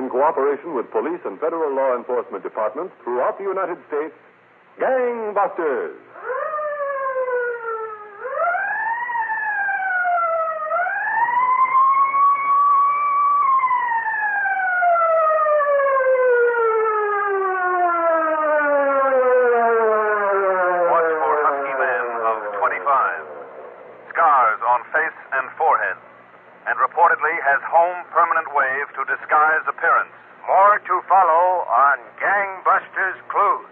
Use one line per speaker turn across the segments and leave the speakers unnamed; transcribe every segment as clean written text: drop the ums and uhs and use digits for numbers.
in cooperation with police and federal law enforcement departments throughout the United States, Gang Busters.
Has home permanent wave to disguise appearance.
More to follow on Gangbusters Clues.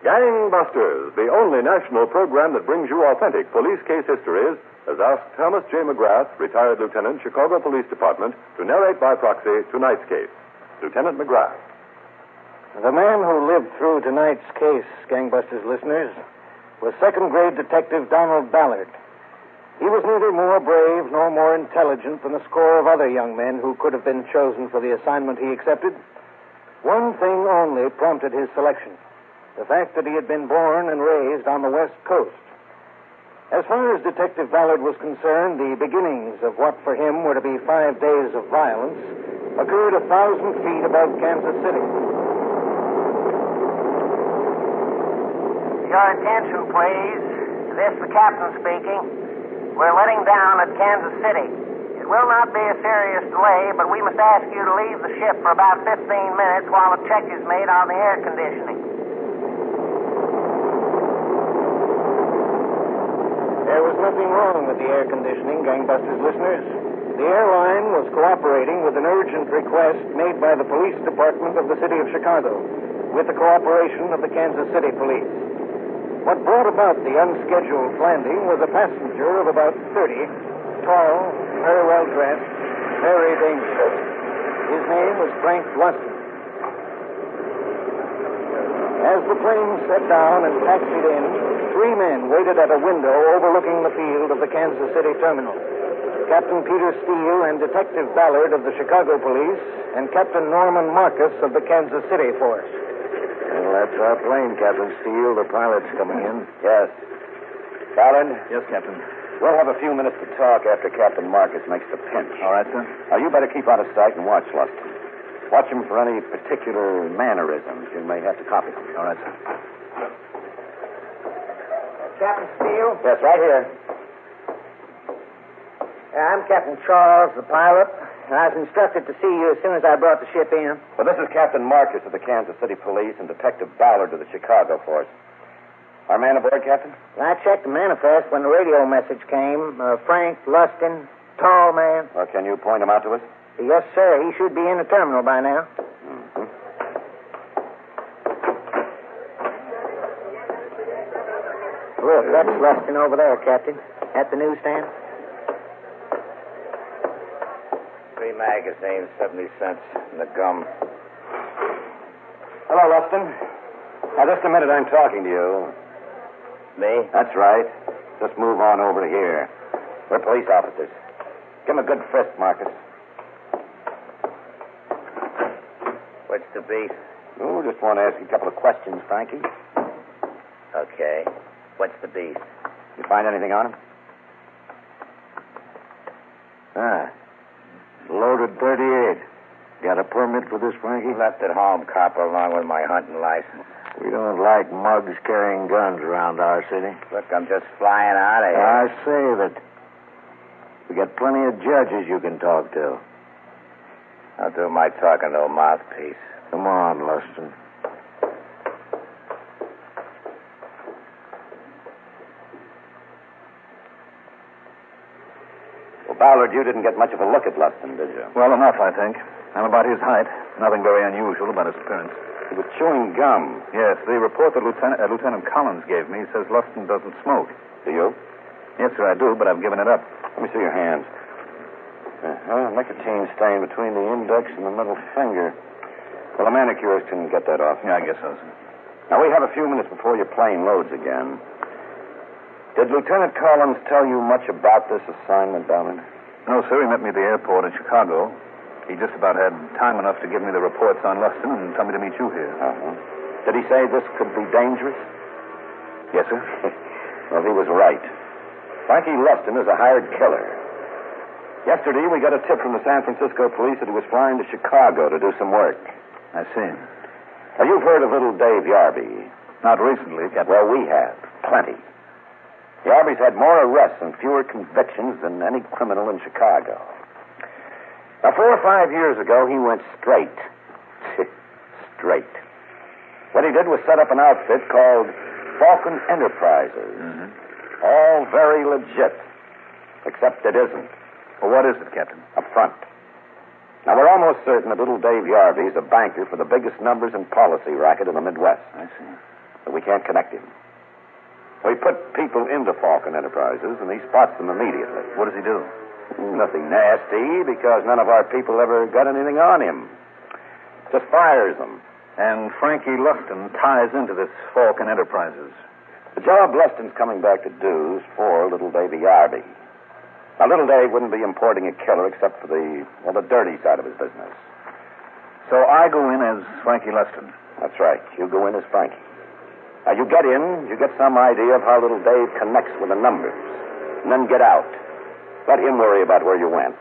Gang Busters, the only national program that brings you authentic police case histories, has asked Thomas J. McGrath, retired lieutenant, Chicago Police Department, to narrate by proxy tonight's case. Lieutenant McGrath.
The man who lived through tonight's case, Gangbusters listeners, was second-grade detective Donald Ballard. He was neither more brave nor more intelligent than a score of other young men who could have been chosen for the assignment he accepted. One thing only prompted his selection: the fact that he had been born and raised on the West Coast. As far as Detective Ballard was concerned, the beginnings of what for him were to be 5 days of violence occurred 1,000 feet above Kansas City.
Your attention, please. This is the captain speaking. We're letting down at Kansas City. It will not be a serious delay, but we must ask you to leave the ship for about 15 minutes while a check is made on the air conditioning.
There was nothing wrong with the air conditioning, Gangbusters listeners. The airline was cooperating with an urgent request made by the police department of the city of Chicago, with the cooperation of the Kansas City police. What brought about the unscheduled landing was a passenger of about 30, tall, very well dressed, very dangerous. His name was Frank Lustin. As the plane set down and taxied in, 3 men waited at a window overlooking the field of the Kansas City terminal. Captain Peter Steele and Detective Ballard of the Chicago Police and Captain Norman Marcus of the Kansas City Force.
Well, that's our plane, Captain Steele. The pilot's coming in.
Yes. Ballard?
Yes, Captain.
We'll have a few minutes to talk after Captain Marcus makes the pinch.
All right, sir.
Now, you better keep out of sight and watch Lustin. Watch him for any particular mannerisms. You may have to copy them.
All right, sir.
Captain Steele?
Yes, right here.
I'm Captain Charles, the pilot. I was instructed to see you as soon as I brought the ship in.
Well, this is Captain Marcus of the Kansas City Police and Detective Ballard of the Chicago Force. Our man aboard, Captain?
I checked the manifest when the radio message came. Frank Lustin, tall man.
Well, can you point him out to us?
Yes, sir. He should be in the terminal by now.
Mm-hmm.
Look, that's Lustin over there, Captain. At the newsstand.
3 magazines, 70 cents, and the gum.
Hello, Lustin. Now, just a minute, I'm talking to you.
Me?
That's right. Just move on over here. We're police officers. Give him a good frisk, Marcus.
What's the beef?
Oh, just want to ask you a couple of questions, Frankie.
Okay. What's the beef?
You find anything on him?
Loaded .38. Got a permit for this, Frankie? Left at home, copper, along with my hunting license. We don't like mugs carrying guns around our city. Look, I'm just flying out of here. I say that. We got plenty of judges you can talk to. I'll do my talking to a mouthpiece. Come on, Lustin.
Well, Ballard, you didn't get much of a look at Lustin, did you?
Well enough, I think. I'm about his height. Nothing very unusual about his appearance.
He was chewing gum.
Yes, the report that Lieutenant Collins gave me says Lustin doesn't smoke.
Do you?
Yes, sir, I do, but I've given it up.
Let me see your hands. Nicotine stain between the index and the middle finger. Well, the manicurist can get that off.
Yeah, I guess so, sir.
Now, we have a few minutes before your plane loads again. Did Lieutenant Collins tell you much about this assignment, Ballard?
No, sir. He met me at the airport in Chicago. He just about had time enough to give me the reports on Lustin and tell me to meet you here.
Uh-huh. Did he say this could be dangerous?
Yes, sir.
Well, he was right. Frankie Lustin is a hired killer. Yesterday, we got a tip from the San Francisco police that he was flying to Chicago to do some work.
I see.
Now, you've heard of little Dave Yarby.
Not recently, Captain.
Well, we have. Plenty. Yarby's had more arrests and fewer convictions than any criminal in Chicago. Now, 4 or 5 years ago, he went straight. Straight. What he did was set up an outfit called Falcon Enterprises.
Mm-hmm.
All very legit. Except it isn't.
Well, what is it, Captain?
A front. Now, we're almost certain that little Dave Yarby is a banker for the biggest numbers and policy racket in the Midwest.
I see.
But we can't connect him. We put people into Falcon Enterprises, and he spots them immediately.
What does he do?
Nothing nasty, because none of our people ever got anything on him. Just fires them.
And Frankie Luston ties into this Falcon Enterprises.
The job Luston's coming back to do is for little Davy Yarby. Now, little Dave wouldn't be importing a killer except for the dirty side of his business.
So I go in as Frankie Luston.
That's right. You go in as Frankie. Now, you get in, you get some idea of how little Dave connects with the numbers. And then get out. Let him worry about where you went.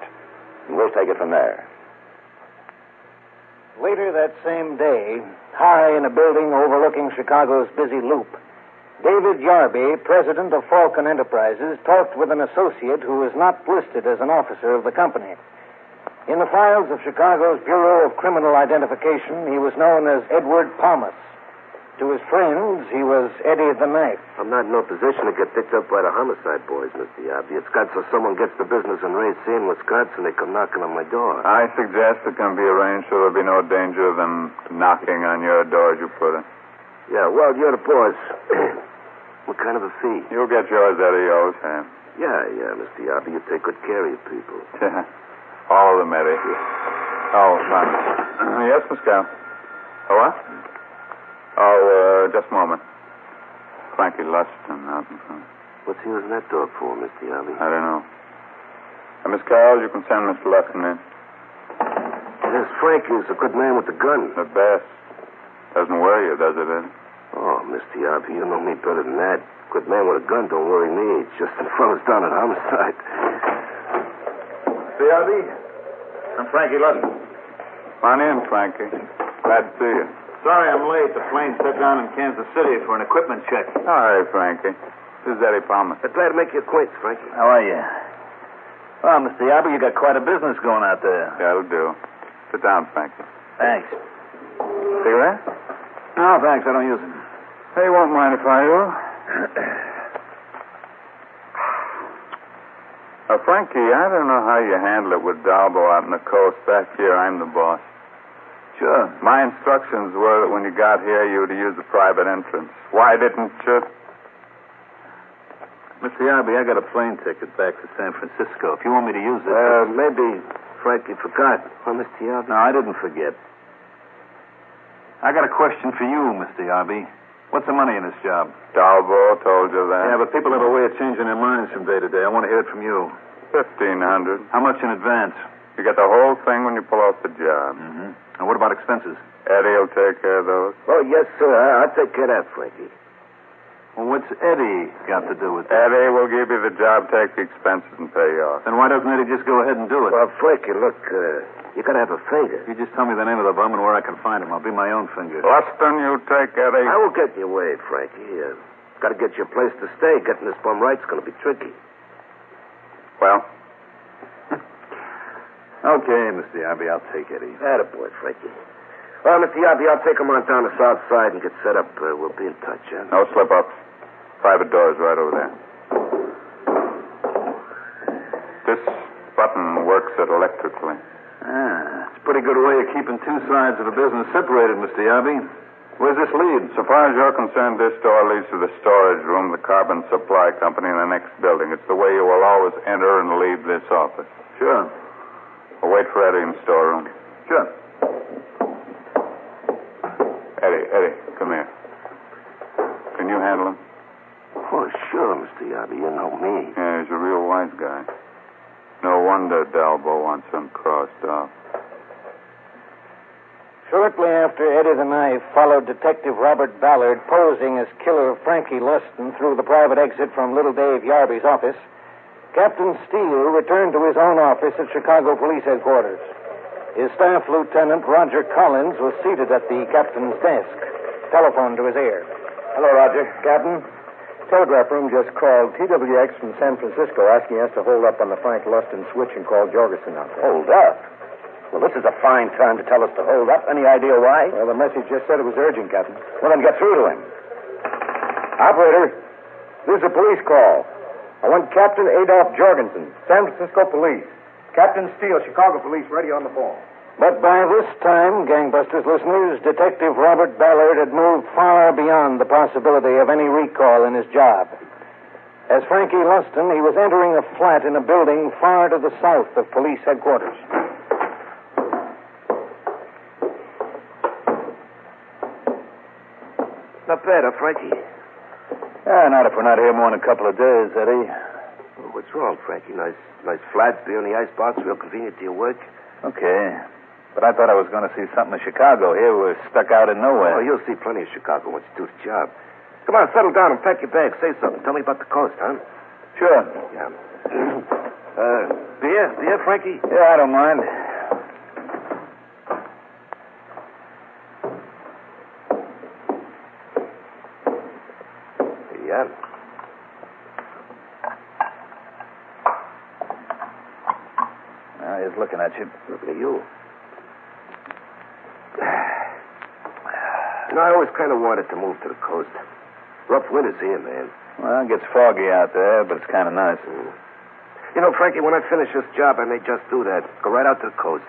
And we'll take it from there.
Later that same day, high in a building overlooking Chicago's busy loop, David Yarby, president of Falcon Enterprises, talked with an associate who was not listed as an officer of the company. In the files of Chicago's Bureau of Criminal Identification, he was known as Edward Palmas. To his friends, he was Eddie the Knife.
I'm not in no position to get picked up by the homicide boys, Mr. Yarby. It's got so someone gets the business in Racine, Wisconsin, they come knocking on my door.
I suggest it can be arranged so there'll be no danger of them knocking on your door, as you put it.
Yeah, well, you're the boss. What kind of a fee?
You'll get yours, Eddie, always have.
Yeah, Mr. Yarby. You take good care of your people.
All of them, Eddie. Oh, fine. Yes, Miss Cal. Oh, what? Oh, just a moment. Frankie Luston out in front.
What's he using that dog for, Mr. Yarby?
I don't know. Miss Carroll, you can send Mr. Luston in.
This Frankie's a good man with the gun.
The best. Doesn't worry you, does it, Eddie?
Oh, Mr. Yarby, you know me better than that. Good man with a gun don't worry me. It's just the fellas down at homicide.
Mr. Yarby, I'm Frankie Luston.
Come on in, Frankie. Glad to see you.
Sorry I'm late. The plane set down in Kansas City for an equipment check.
Hi, Frankie. This is Eddie Palmer.
Glad to make your acquaintance, Frankie.
How are you? Well, Mr. Yarby, you got quite a business going out there.
That'll do. Sit down, Frankie.
Thanks.
Cigarette?
No, thanks. I don't use it.
Hey, won't mind if I do. Frankie, I don't know how you handle it with Dalbo out on the coast. Back here, I'm the boss.
Sure.
My instructions were that when you got here, you were to use the private entrance. Why didn't you?
Mr. Yarby, I got a plane ticket back to San Francisco. If you want me to use it...
Maybe Frankie forgot. Oh, Mr. Yarby?
No, I didn't forget. I got a question for you, Mr. Yarby. What's the money in this job?
Dalbo told you that.
Yeah, but people have a way of changing their minds from day to day. I want to hear it from you.
1,500.
How much in advance?
You get the whole thing when you pull off the job.
Mm-hmm. And what about expenses?
Eddie'll take care of those.
Oh, yes, sir. I'll take care of that, Frankie.
Well, what's Eddie got to do with that?
Eddie will give you the job, take the expenses, and pay you off.
Then why doesn't Eddie just go ahead and do it?
Well, Frankie, look, you gotta have a finger.
You just tell me the name of the bum and where I can find him. I'll be my own finger.
Luston, you take Eddie.
I will get you away, Frankie. Gotta get you a place to stay. Getting this bum right's gonna be tricky.
Well?
Okay, Mr. Yarby, I'll take Eddie.
Attaboy, Frankie. Well, Mr. Yarby, I'll take him on down the south side and get set up. We'll be in touch, huh?
No slip-ups. Private door's right over there. This button works it electrically.
It's a pretty good way of keeping two sides of a business separated, Mr. Yarby. Where's this lead?
So far as you're concerned, this door leads to the storage room, the carbon supply company in the next building. It's the way you will always enter and leave this office.
Sure.
We'll wait for Eddie in the storeroom.
Sure.
Eddie, come here. Can you handle him?
Oh, sure, Mr. Yarby. You know me.
Yeah, he's a real wise guy. No wonder Dalbo wants him crossed off.
Shortly after Eddie the Knife followed Detective Robert Ballard posing as killer Frankie Luston through the private exit from little Dave Yarby's office, Captain Steele returned to his own office at Chicago Police Headquarters. His staff lieutenant, Roger Collins, was seated at the captain's desk, telephone to his ear.
Hello, Roger.
Captain, telegraph room just called. TWX from San Francisco asking us to hold up on the Frank Luston switch and call Jorgensen out there.
Hold up? Well, this is a fine time to tell us to hold up. Any idea why?
Well, the message just said it was urgent, Captain.
Well, then get through to him.
Operator, this is a police call. I want Captain Adolph Jorgensen, San Francisco Police. Captain Steele, Chicago Police, ready on the phone. But by this time, Gangbusters listeners, Detective Robert Ballard had moved far beyond the possibility of any recall in his job. As Frankie Luston, he was entering a flat in a building far to the south of police headquarters.
Not bad, huh, Frankie?
Not if we're not here more than a couple of days, Eddie.
Well, what's wrong, Frankie? Nice flat, beer in the icebox, real convenient to your work.
Okay. But I thought I was going to see something in Chicago. Here we're stuck out in nowhere.
Oh, you'll see plenty of Chicago once you do the job. Come on, settle down and pack your bags. Say something. Tell me about the coast, huh?
Sure.
Yeah. Beer, Frankie?
Yeah, I don't mind.
Yeah.
He's looking at you.
Looking at you. You know, I always kind of wanted to move to the coast. Rough winters here, man.
Well, it gets foggy out there, but it's kind of nice.
You know, Frankie, when I finish this job, I may just do that. Go right out to the coast.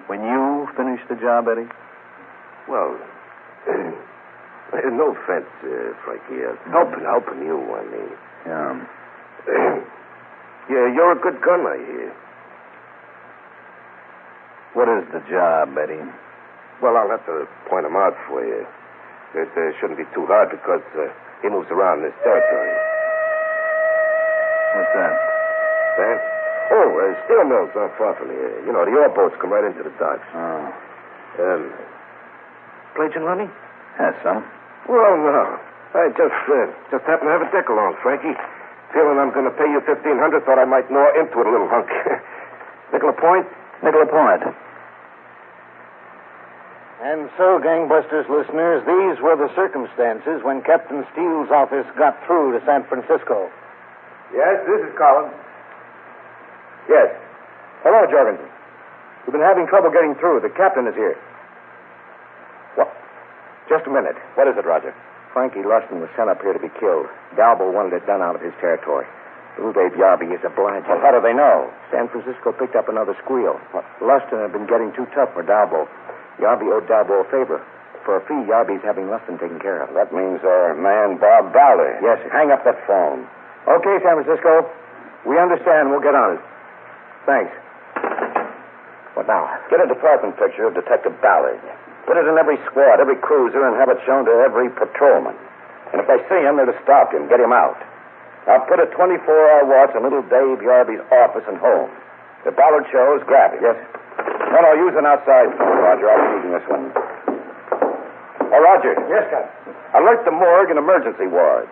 When you finish the job, Eddie?
Well, no offense, Frankie. Helping you, I mean.
Yeah.
Yeah, you're a good gun, I hear.
What is the job, Eddie?
Well, I'll have to point him out for you. It shouldn't be too hard because he moves around this territory.
What's that?
That? Oh, steel mills not far from here. You know, the ore boats come right into the docks.
Oh.
Pledging money?
That's some.
Well, no. I just happen to have a deck along, Frankie. Feeling I'm going to pay you $1,500, thought I might gnaw into it a little hunk. Nickel a point?
Nickel a point.
And so, Gangbusters listeners, these were the circumstances when Captain Steele's office got through to San Francisco.
Yes, this is Collins. Yes. Hello, Jorgensen. We've been having trouble getting through. The captain is here. What? Just a minute. What is it, Roger? Frankie Luston was sent up here to be killed. Dalbo wanted it done out of his territory. Little Dave Yarby is obliged. Well, how do they know? San Francisco picked up another squeal. Luston had been getting too tough for Dalbo. Yarby owed Dalbo a favor. For a fee, Yarby's having Luston taken care of. That means our man, Bob Ballard. Yes, hang up that phone. Okay, San Francisco. We understand. We'll get on it. Thanks. What now? Get a department picture of Detective Ballard. Put it in every squad, every cruiser, and have it shown to every patrolman. And if they see him, they're to stop him, get him out. Now put a 24-hour watch on little Dave Yarby's office and home. If Ballard shows, grab him. Yes. No, use an outside phone, Roger. I'll be using this one. Oh, Roger.
Yes, Captain.
Alert the morgue and emergency wards.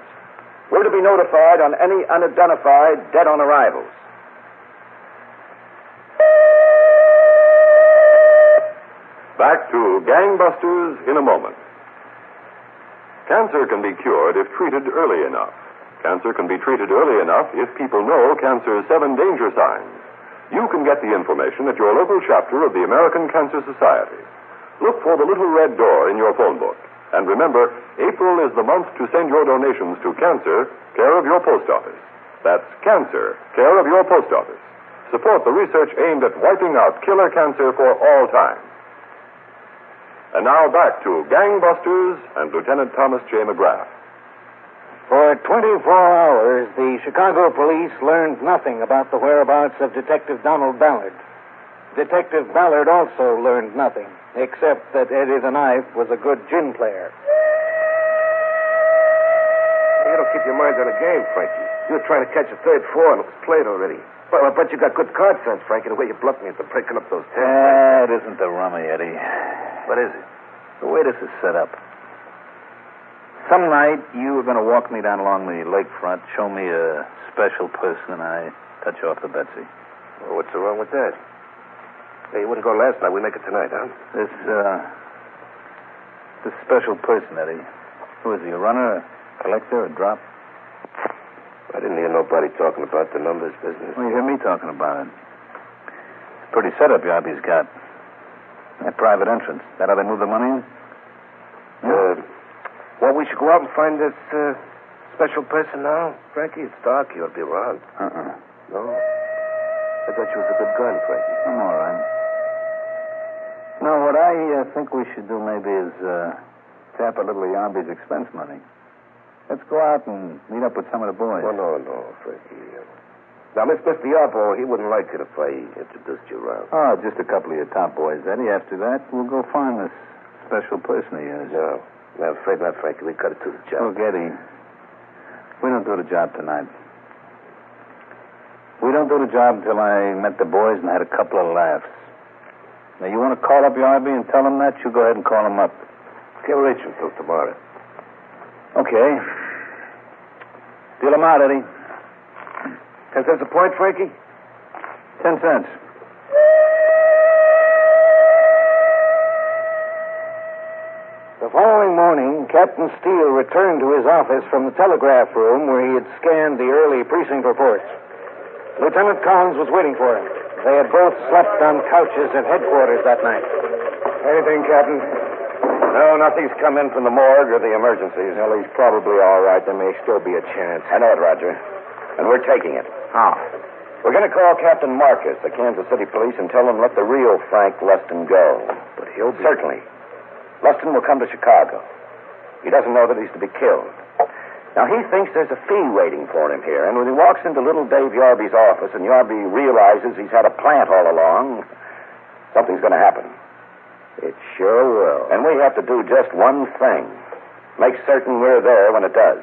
We're to be notified on any unidentified dead on arrivals.
Back to Gangbusters in a moment. Cancer can be cured if treated early enough. Cancer can be treated early enough if people know cancer's 7 danger signs. You can get the information at your local chapter of the American Cancer Society. Look for the little red door in your phone book. And remember, April is the month to send your donations to Cancer, care of your post office. That's Cancer, care of your post office. Support the research aimed at wiping out killer cancer for all time. And now back to Gangbusters and Lieutenant Thomas J. McGrath.
For 24 hours, the Chicago police learned nothing about the whereabouts of Detective Donald Ballard. Detective Ballard also learned nothing, except that Eddie the Knife was a good gin player.
You don't keep your mind on the game, Frankie. You were trying to catch a 3rd floor, and it was played already. Well, I bet you got good card sense, Frankie, the way you bluffed me into breaking up those 10.
It isn't the rummy, Eddie.
What is it?
The way this is set up.
Some night you were going to walk me down along the lakefront, show me a special person, and I touch you off to Betsy.
Well, what's so wrong with that? Hey, you wouldn't go last night. We make it tonight, huh?
This special person, Eddie. Who is he, a runner, a collector, a drop?
I didn't hear nobody talking about the numbers business.
Well, you hear me talking about it. Pretty setup Yarby's got. That private entrance. That how they move the money in?
Well, we should go out and find this special person now. Frankie, it's dark. You'll be around. No? I thought you was a good gun, Frankie.
I'm all right. No, what I think we should do maybe is tap a little of Yarby's expense money. Let's go out and meet up with some of the boys.
No, Frankie. Now, Mr. Yarbo, he wouldn't like it if I introduced you around.
Oh, just a couple of your top boys, Eddie. After that, we'll go find this special person of yours.
No, I'm afraid not, Frankie. We got to do the job.
Look, Eddie, we don't do the job tonight. We don't do the job until I met the boys and had a couple of laughs. Now, you want to call up Yarby and tell him that? You go ahead and call him up.
Can't reach him till tomorrow.
Okay. Deal him out, Eddie.
10 cents a point, Frankie?
10 cents.
The following morning, Captain Steele returned to his office from the telegraph room where he had scanned the early precinct reports. Lieutenant Collins was waiting for him. They had both slept on couches at headquarters that night.
Anything, Captain? No, nothing's come in from the morgue or the emergencies. Well, he's probably all right. There may still be a chance. I know it, Roger. And we're taking it.
How?
We're going to call Captain Marcus, the Kansas City Police, and tell him let the real Frank Luston go.
But he'll be...
Certainly. Luston will come to Chicago. He doesn't know that he's to be killed. Now, he thinks there's a fee waiting for him here, and when he walks into little Dave Yarby's office and Yarby realizes he's had a plant all along, something's going to happen.
It sure will.
And we have to do just one thing. Make certain we're there when it does.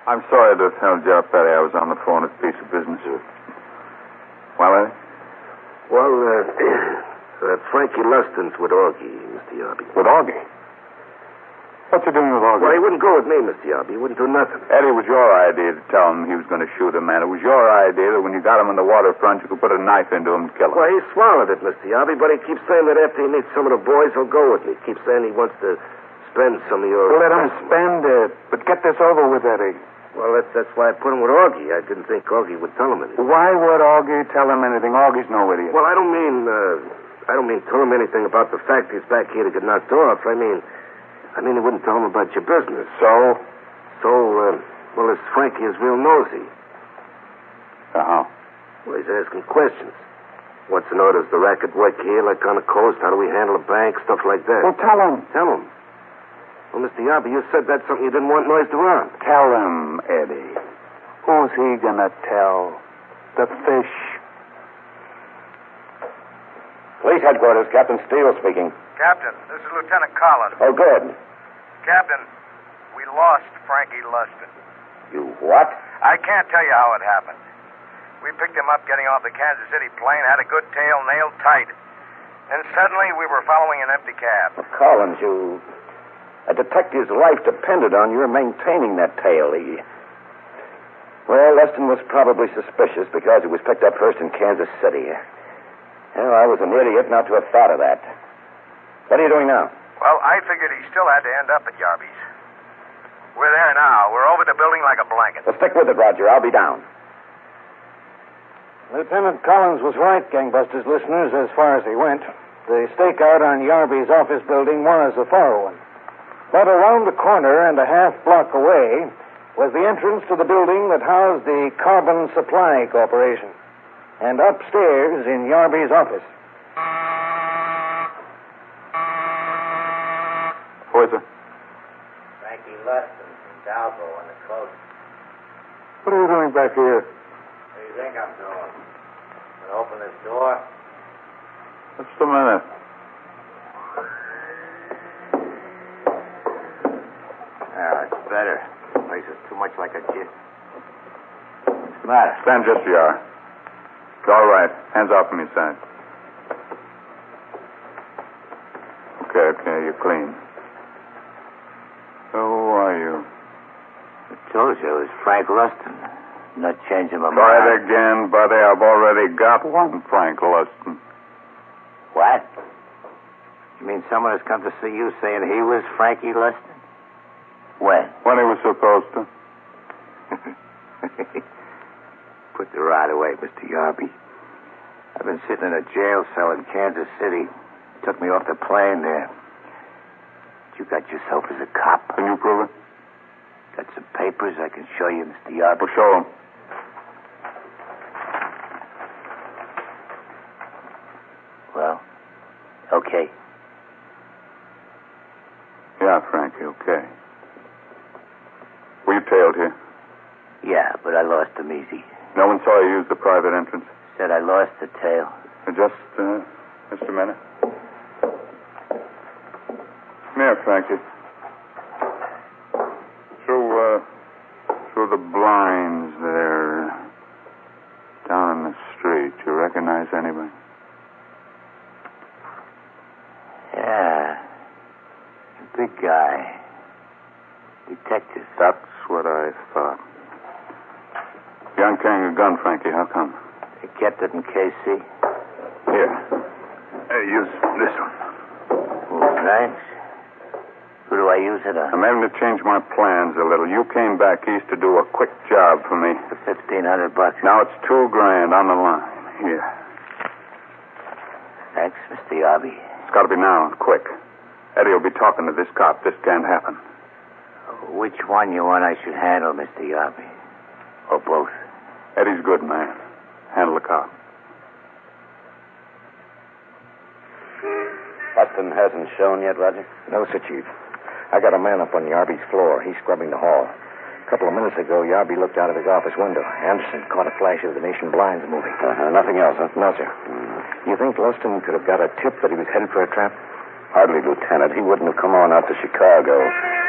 I'm sorry to tell Jeff Petty I was on the phone with a piece of business. Well, Eddie?
Well, Frankie Luston's with Augie, Mr. Yarby.
With Augie? What's he doing with Augie?
Well, he wouldn't go with me, Mr. Yarby. He wouldn't do nothing.
Eddie, it was your idea to tell him he was going to shoot a man. It was your idea that when you got him in the waterfront, you could put a knife into him and kill him.
Well, he swallowed it, Mr. Yarby, but he keeps saying that after he meets some of the boys, he'll go with me. He keeps saying he wants to spend some of your...
Well, let him spend it. But get this over with, Eddie.
Well, that's why I put him with Augie. I didn't think Augie would tell him anything.
Why would Augie tell him anything? Augie's no idiot.
Well, I don't mean tell him anything about the fact he's back here to get knocked off. I mean, he wouldn't tell him about your business.
So,
this Frankie is real nosy.
Uh-huh.
Well, he's asking questions. Wants to know, does the racket work here like on the coast? How do we handle a bank? Stuff like that.
Well, tell him.
Tell him. Well, Mr. Yarby, you said that's something you didn't want noised around.
Tell him, Eddie. Who's he gonna tell? The fish.
Police headquarters, Captain Steele speaking.
Captain, this is Lieutenant Collins.
Oh, good.
Captain, we lost Frankie Luston.
You what?
I can't tell you how it happened. We picked him up getting off the Kansas City plane, had a good tail nailed tight. And suddenly we were following an empty cab.
Well, Collins, a detective's life depended on your maintaining that tail. Well, Luston was probably suspicious because he was picked up first in Kansas City. Well, I was an idiot not to have thought of that. What are you doing now?
Well, I figured he still had to end up at Yarby's. We're there now. We're over the building like a blanket.
Well, stick with it, Roger. I'll be down.
Lieutenant Collins was right, Gangbusters listeners, as far as he went. The stakeout on Yarby's office building was a thorough one. But around the corner and a half block away was the entrance to the building that housed the Carbon Supply Corporation. And upstairs in Yarby's office.
Who is it?
Frankie Luston from Dalbo on the coast.
What are you doing back here?
What do you think I'm doing? Gonna open this door?
What's the matter?
It's better. This place is too much like a gym.
What's the matter? Stand just where you are. It's all right. Hands off from your side. Okay, you're clean.
told you it was Frank Luston. Not changing my
Try
mind.
it again, buddy. I've already got one Frank Luston.
What? You mean someone has come to see you saying he was Frankie Luston? When?
When he was supposed to.
Put the rod away, Mr. Yarby. I've been sitting in a jail cell in Kansas City. Took me off the plane there. You got yourself as a cop.
Can you prove it?
Got some papers I can show you, Mr. Yarby.
Well, show him.
Well, okay.
Yeah, Frankie, okay. Were you tailed here?
Yeah, but I lost him easy.
No one saw you use the private entrance?
Said I lost the tail.
Just a minute. Come here, Frankie. Through the blinds there, down in the street, you recognize anybody?
Yeah. A big guy. Detective.
That's what I thought. You aren't carrying a gun, Frankie. How come?
They kept it in KC.
Here. Hey, use this one.
Oh, thanks. Who do I use it on?
I'm having to change my plans a little. You came back east to do a quick job for me.
For $1,500.
Now it's $2,000 on the line. Here.
Thanks, Mr. Yarby.
It's got to be now, quick. Eddie will be talking to this cop. This can't happen.
Which one you want I should handle, Mr. Yarby? Or both?
Eddie's good, man. Handle the cop.
Luston hasn't shown yet, Roger?
No, sir, Chief. I got a man up on Yarby's floor. He's scrubbing the hall. A couple of minutes ago, Yarby looked out of his office window. Anderson caught a flash of the Nation blinds moving.
Nothing else, huh?
No, sir. You think Luston could have got a tip that he was headed for a trap?
Hardly, Lieutenant. He wouldn't have come on out to Chicago.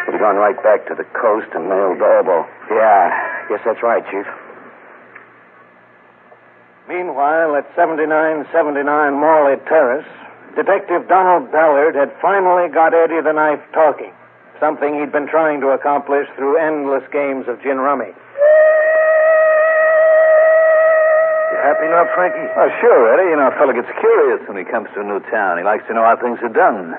He'd have gone right back to the coast and nailed Dorbo.
Yeah, guess that's right, Chief. Meanwhile, at 7979 Morley Terrace, Detective Donald Ballard had finally got Eddie the Knife talking, something he'd been trying to accomplish through endless games of gin rummy.
You happy now, Frankie?
Oh, sure, Eddie. You know, a fellow gets curious when he comes to a new town. He likes to know how things are done.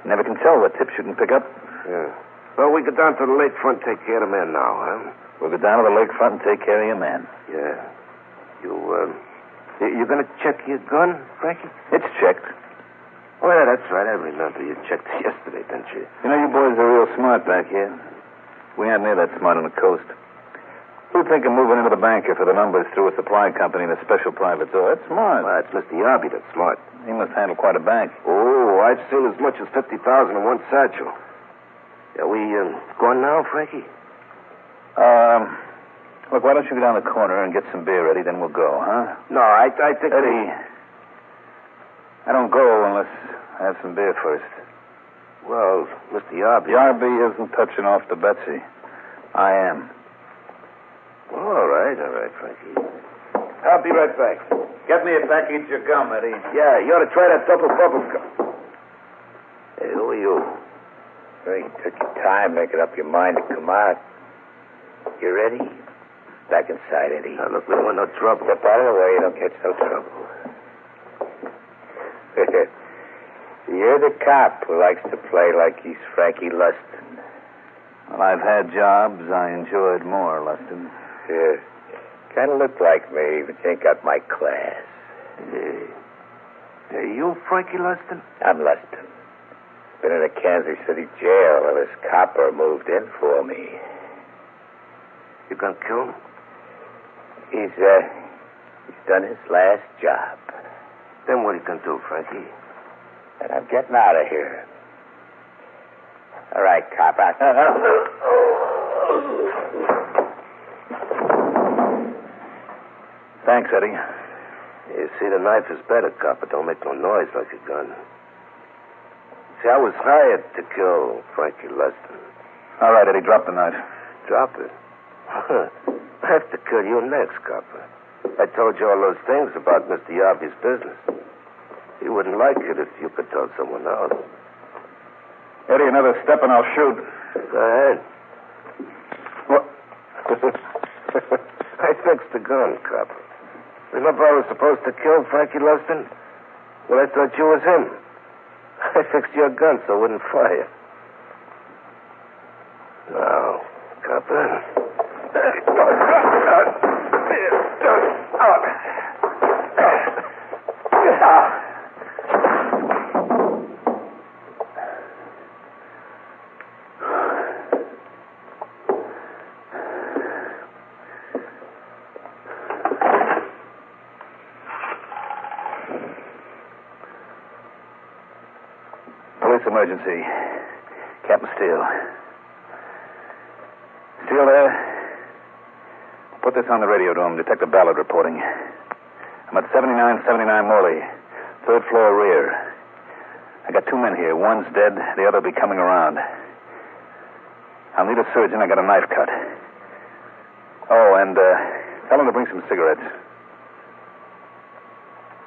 Never can tell what tips you can pick up.
Yeah. Well, we go down to the lakefront, take care of the men now, huh?
We'll go down to the lakefront and take care of your man.
Yeah. You gonna check your gun, Frankie?
It's checked.
Oh, yeah, that's right. I remember you checked it yesterday, didn't you?
You know, you boys are real smart back here. We aren't near that smart on the coast. Who'd think of moving into the banker for the numbers through a supply company in a special private door? That's smart.
Well, it's Mr. Yarby that's smart.
He must handle quite a bank.
Oh, I've seen as much as 50,000 in one satchel. Are we going now, Frankie?
Look, why don't you go down the corner and get some beer ready, then we'll go, huh?
No, I think...
Eddie, I don't go unless I have some beer first.
Well, Mr. Yarby...
Yarby isn't touching off to Betsy. I am.
All right, Frankie. I'll be right back.
Get me a package of gum, Eddie.
Yeah, you ought to try that double bubble gum. Hey, who are you?
You took your time making up your mind to come out. You ready? Back inside, Eddie.
Now, look, we don't want no trouble.
Step out of the way, you don't catch no trouble. You're the cop who likes to play like he's Frankie Luston.
Well, I've had jobs I enjoyed more, Luston.
Yeah. Kind of look like me, but you ain't got my class.
Are you Frankie Luston?
I'm Luston. Been in a Kansas City jail while this copper moved in for me.
You gonna kill him?
He's done his last job.
Then what are you gonna do, Frankie?
And I'm getting out of here. All right, cop.
Thanks, Eddie.
You see, the knife is better, copper. Don't make no noise like a gun. See, I was hired to kill Frankie Luston.
All right, Eddie, drop the knife.
Drop it? I have to kill you next, copper. I told you all those things about Mr. Yarby's business. He wouldn't like it if you could tell someone else.
Eddie, another step and I'll shoot.
Go ahead.
I fixed the gun, Copper. Remember I was supposed to kill Frankie Luston? Well, I thought you was him. I fixed your gun so it wouldn't fire. Now, Copper.
Police emergency. Captain Steele. Steele there? Put this on the radio to him. Detective Ballard reporting. I'm at 7979 Morley. Third floor rear. I got two men here. One's dead. The other will be coming around. I'll need a surgeon. I got a knife cut. Oh, and tell him to bring some cigarettes.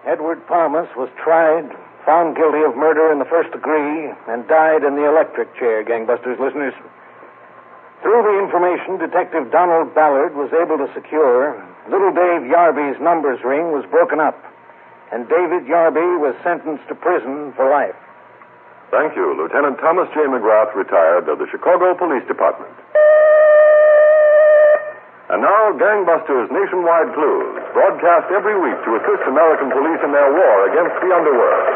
Edward Palmas was tried, found guilty of murder in the first degree, and died in the electric chair, gangbusters listeners. Through the information Detective Donald Ballard was able to secure, little Dave Yarby's numbers ring was broken up, and David Yarby was sentenced to prison for life.
Thank you, Lieutenant Thomas J. McGrath, retired, of the Chicago Police Department. And now, Gangbusters Nationwide Clues, broadcast every week to assist American police in their war against the underworld.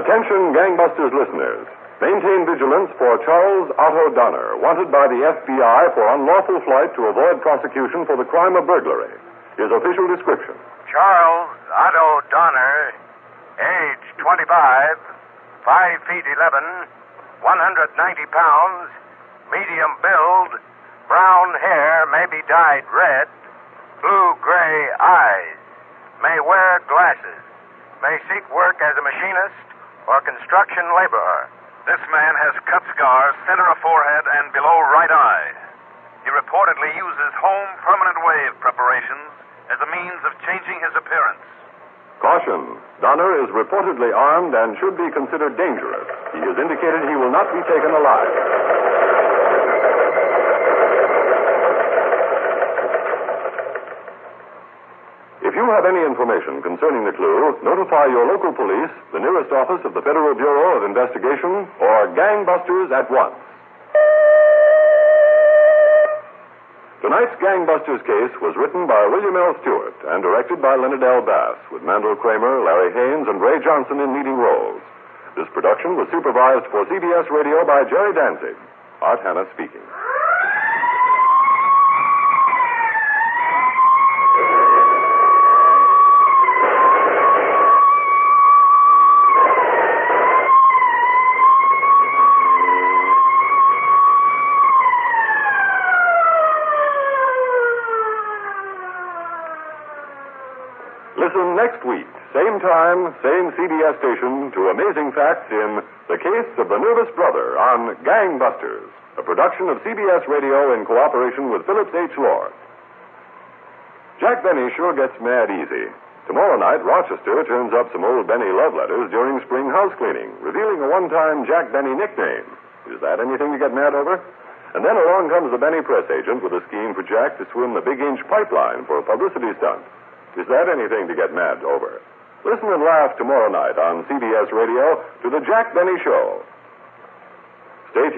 Attention, Gangbusters listeners. Maintain vigilance for Charles Otto Donner, wanted by the FBI for unlawful flight to avoid prosecution for the crime of burglary. His official description.
Charles Otto Donner, age 25, 5 feet 11, 190 pounds, medium build, brown hair, may be dyed red, blue-gray eyes, may wear glasses, may seek work as a machinist or construction laborer.
This man has cut scars, center of forehead, and below right eye. He reportedly uses home permanent wave preparations as a means of changing his appearance.
Caution. Donner is reportedly armed and should be considered dangerous. He has indicated he will not be taken alive. If you have any information concerning the clue, notify your local police, the nearest office of the Federal Bureau of Investigation, or Gangbusters at once. Tonight's Gangbusters case was written by William L. Stewart and directed by Leonard L. Bass, with Mandel Kramer, Larry Haynes, and Ray Johnson in leading roles. This production was supervised for CBS Radio by Jerry Danzig. Art Hanna speaking. Listen next week, same time, same CBS station, to amazing facts in The Case of the Nervous Brother on Gangbusters, a production of CBS Radio in cooperation with Phillips H. Lord. Jack Benny sure gets mad easy. Tomorrow night, Rochester turns up some old Benny love letters during spring house cleaning, revealing a one-time Jack Benny nickname. Is that anything to get mad over? And then along comes the Benny press agent with a scheme for Jack to swim the big-inch pipeline for a publicity stunt. Is that anything to get mad over? Listen and laugh tomorrow night on CBS Radio to The Jack Benny Show.